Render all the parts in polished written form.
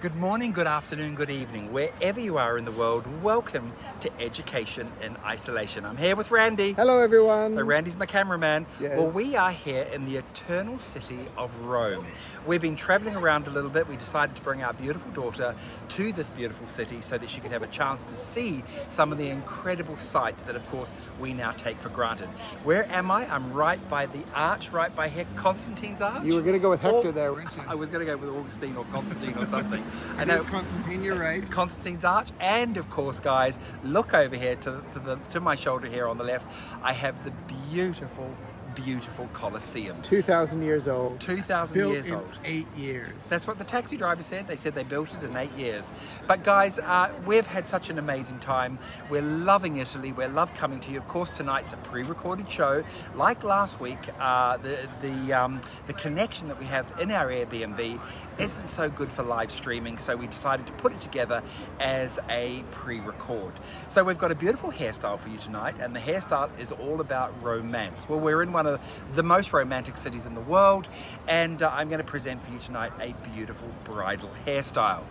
Good morning, good afternoon, good evening, wherever you are in the world. Welcome to Education in Isolation. I'm here with Randy. Hello, So everyone. Randy's my cameraman. Well, Yes. we are here in the eternal city of Rome. We've been traveling around a little bit. We decided to bring our beautiful daughter to this beautiful city so that she could have a chance to see some of the incredible sights that, of course, we now take for granted. Where am I? I'm right by the arch, right by here, Constantine's Arch. You were going to go with Or Hector there, weren't you? I was going to go with Augustine or Constantine or something. I It know is Constantine, you're right. Constantine's Arch, and of course, guys, look over here to my shoulder here on the left. I have the beautiful Colosseum. 2,000 years old. 2,000 Built years in old. 8 years. That's what the taxi driver said. They said they built it in 8 years. But guys, we've had such an amazing time. We're loving Italy. We love coming to you. Of course, tonight's a pre-recorded show. Like last week, the connection that we have in our Airbnb isn't so good for live streaming, so we decided to put it together as a pre-record. So we've got a beautiful hairstyle for you tonight, and the hairstyle is all about romance. Well, we're in one of the most romantic cities in the world, and I'm going to present for you tonight a beautiful bridal hairstyle.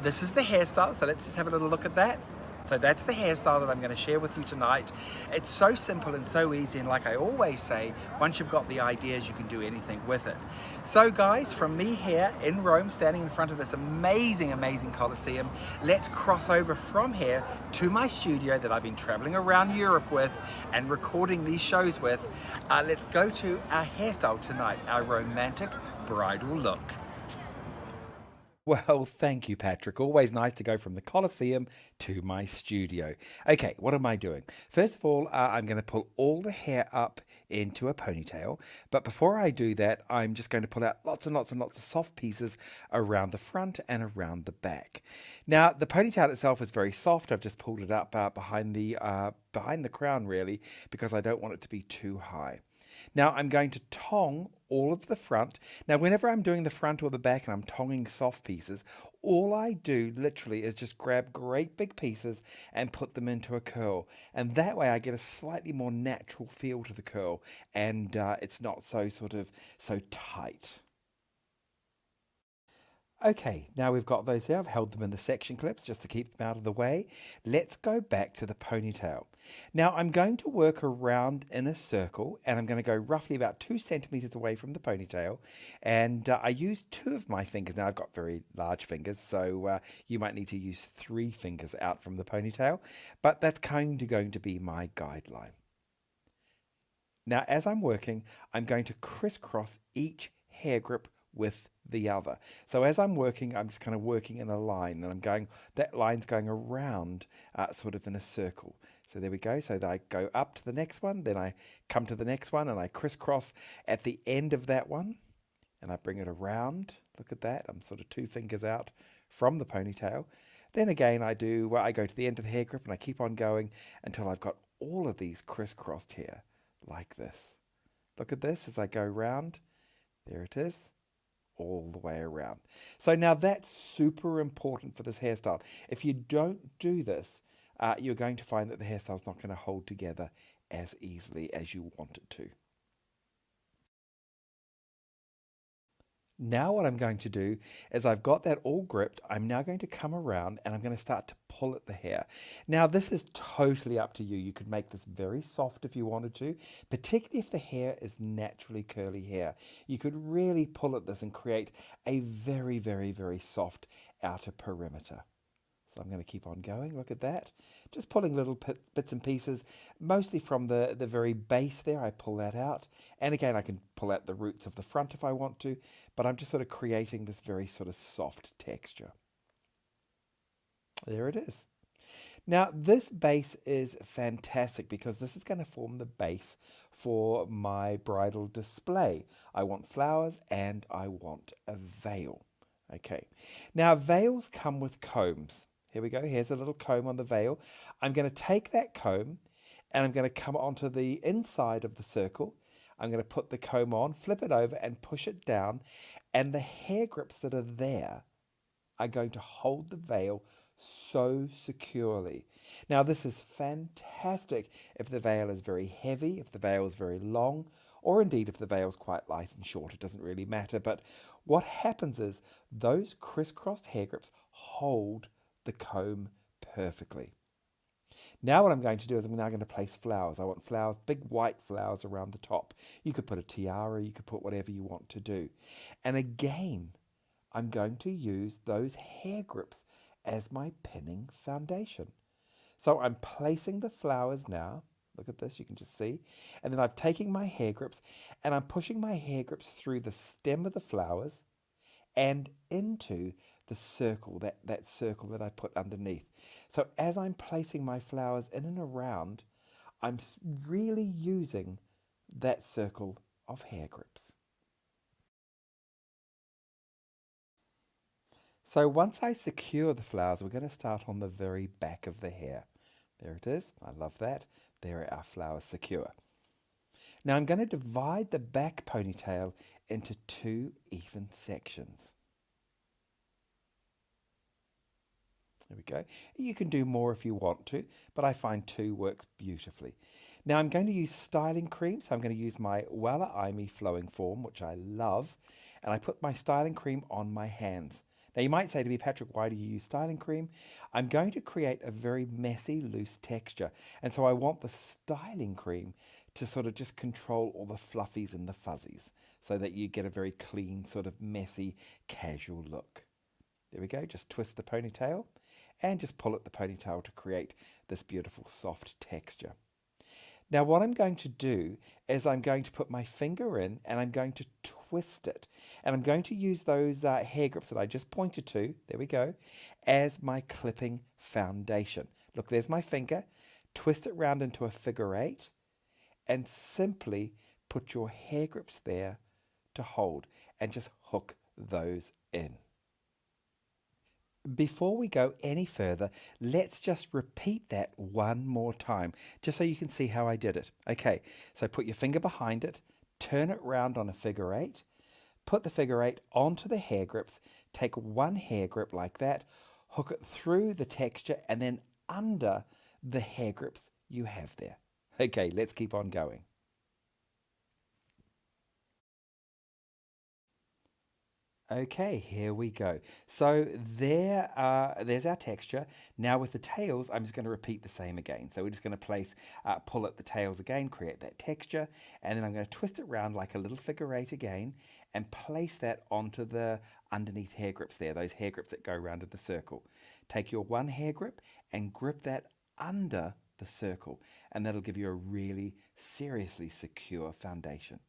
This is the hairstyle, so let's just have a little look at that. So that's the hairstyle that I'm going to share with you tonight. It's so simple and so easy, and like I always say, once you've got the ideas, you can do anything with it. So guys, from me here in Rome, standing in front of this amazing Colosseum, let's cross over from here to my studio that I've been traveling around Europe with and recording these shows with. Let's go to our hairstyle tonight, our romantic bridal look. Well, thank you, Patrick. Always nice to go from the Colosseum to my studio. Okay, what am I doing? First of all, I'm going to pull all the hair up into a ponytail. But before I do that, I'm just going to pull out lots and lots of soft pieces around the front and around the back. Now, the ponytail itself is very soft. I've just pulled it up behind the crown, really, because I don't want it to be too high. Now I'm going to tong all of the front. Now whenever I'm doing the front or the back and I'm tonging soft pieces, all I do literally is just grab great big pieces and put them into a curl. And that way I get a slightly more natural feel to the curl, and it's not so so tight. Okay, now we've got those there. I've held them in the section clips just to keep them out of the way. Let's go back to the ponytail. Now I'm going to work around in a circle, and I'm going to go roughly about 2 centimeters away from the ponytail. And I use 2 of my fingers. Now I've got very large fingers, so you might need to use 3 fingers out from the ponytail. But that's going to be my guideline. Now as I'm working, I'm going to crisscross each hair grip with the other. So as I'm working, I'm just kind of working in a line, and that line's going around sort of in a circle. So there we go. So I go up to the next one, then I come to the next one, and I crisscross at the end of that one, and I bring it around. Look at that. I'm sort of 2 fingers out from the ponytail. Then again, I go to the end of the hair grip, and I keep on going until I've got all of these crisscrossed here like this. Look at this as I go round. There it is, all the way around. So now that's super important for this hairstyle. If you don't do this, you're going to find that the hairstyle's not going to hold together as easily as you want it to. Now what I'm going to do is I've got that all gripped. I'm now going to come around and I'm going to start to pull at the hair. Now this is totally up to you. You could make this very soft if you wanted to, particularly if the hair is naturally curly hair. You could really pull at this and create a very soft outer perimeter. So I'm going to keep on going. Look at that. Just pulling little bits and pieces, mostly from the very base there. I pull that out. And again, I can pull out the roots of the front if I want to, but I'm just sort of creating this very sort of soft texture. There it is. Now, this base is fantastic because this is going to form the base for my bridal display. I want flowers and I want a veil. Okay. Now, veils come with combs. Here we go. Here's a little comb on the veil. I'm going to take that comb and I'm going to come onto the inside of the circle. I'm going to put the comb on, flip it over and push it down. And the hair grips that are there are going to hold the veil so securely. Now this is fantastic if the veil is very heavy, if the veil is very long, or indeed if the veil's quite light and short, it doesn't really matter. But what happens is those crisscrossed hair grips hold the comb perfectly. Now what I'm going to do is I'm now going to place flowers. I want flowers, big white flowers around the top. You could put a tiara, you could put whatever you want to do. And again, I'm going to use those hair grips as my pinning foundation. So I'm placing the flowers now. Look at this, you can just see. And then I'm taking my hair grips and I'm pushing my hair grips through the stem of the flowers and into the circle, that circle that I put underneath. So as I'm placing my flowers in and around, I'm really using that circle of hair grips. So once I secure the flowers, we're going to start on the very back of the hair. There it is. I love that. There are our flowers secure. Now I'm going to divide the back ponytail into 2 even sections. There we go. You can do more if you want to, but I find 2 works beautifully. Now I'm going to use styling cream, so I'm going to use my Wella Ime Flowing Form, which I love, and I put my styling cream on my hands. Now you might say to me, Patrick, why do you use styling cream? I'm going to create a very messy, loose texture, and so I want the styling cream to sort of just control all the fluffies and the fuzzies, so that you get a very clean, sort of messy, casual look. There we go, just twist the ponytail and just pull at the ponytail to create this beautiful soft texture. Now what I'm going to do is I'm going to put my finger in and I'm going to twist it. And I'm going to use those hair grips that I just pointed to, there we go, as my clipping foundation. Look, there's my finger. Twist it round into a figure 8 and simply put your hair grips there to hold and just hook those in. Before we go any further, let's just repeat that one more time, just so you can see how I did it. Okay, so put your finger behind it, turn it round on a figure 8, put the figure 8 onto the hair grips, take one hair grip like that, hook it through the texture and then under the hair grips you have there. Okay, let's keep on going. Okay, here we go. So there's our texture. Now with the tails, I'm just going to repeat the same again. So we're just going to place, pull at the tails again, create that texture, and then I'm going to twist it round like a little figure 8 again, and place that onto the underneath hair grips there, those hair grips that go around in the circle. Take your one hair grip and grip that under the circle, and that'll give you a really seriously secure foundation.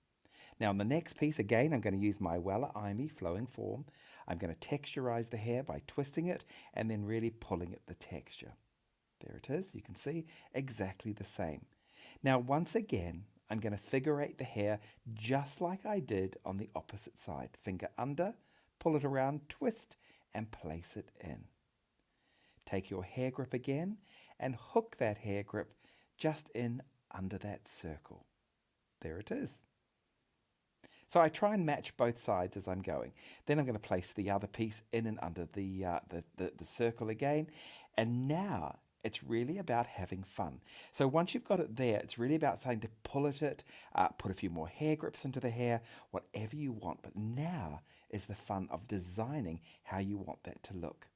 Now on the next piece, again, I'm going to use my Wella Ime Flowing Form. I'm going to texturize the hair by twisting it and then really pulling at the texture. There it is. You can see exactly the same. Now once again, I'm going to figure 8 the hair just like I did on the opposite side. Finger under, pull it around, twist and place it in. Take your hair grip again and hook that hair grip just in under that circle. There it is. So I try and match both sides as I'm going. Then I'm going to place the other piece in and under the circle again. And now it's really about having fun. So once you've got it there, it's really about starting to pull at it, put a few more hair grips into the hair, whatever you want. But now is the fun of designing how you want that to look.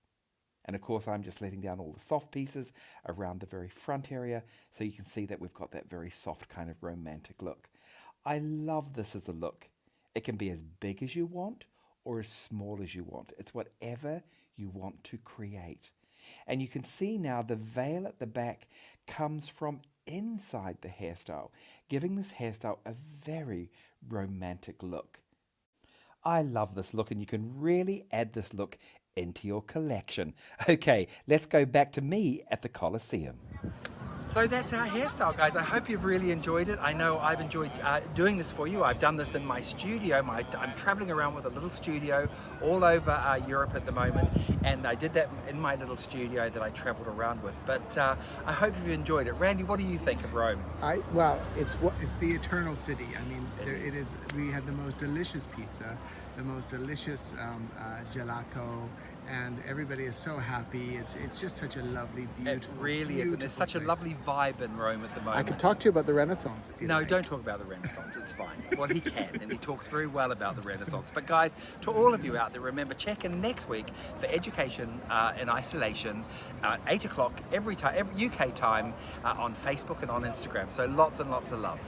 And of course, I'm just letting down all the soft pieces around the very front area, so you can see that we've got that very soft kind of romantic look. I love this as a look. It can be as big as you want or as small as you want. It's whatever you want to create. And you can see now the veil at the back comes from inside the hairstyle, giving this hairstyle a very romantic look. I love this look, and you can really add this look into your collection. Okay, let's go back to me at the Colosseum. So that's our hairstyle, guys. I hope you've really enjoyed it. I know I've enjoyed doing this for you. I've done this in my studio. I'm traveling around with a little studio all over Europe at the moment, and I did that in my little studio that I traveled around with. But I hope you've enjoyed it. Randy, what do you think of Rome? Well, it's the eternal city. I mean, it is. We had the most delicious pizza, the most delicious gelato, and everybody is so happy. It's just such a lovely, It beautiful. really is, and there's such a place. lovely vibe in Rome at the moment. I could talk to you about the Renaissance if you No, like. don't talk about the Renaissance, it's fine. Well, he can, and he talks very well about the Renaissance. But guys, to all of you out there, remember, check in next week for Education in Isolation, 8 o'clock every UK time on Facebook and on Instagram. So lots and lots of love.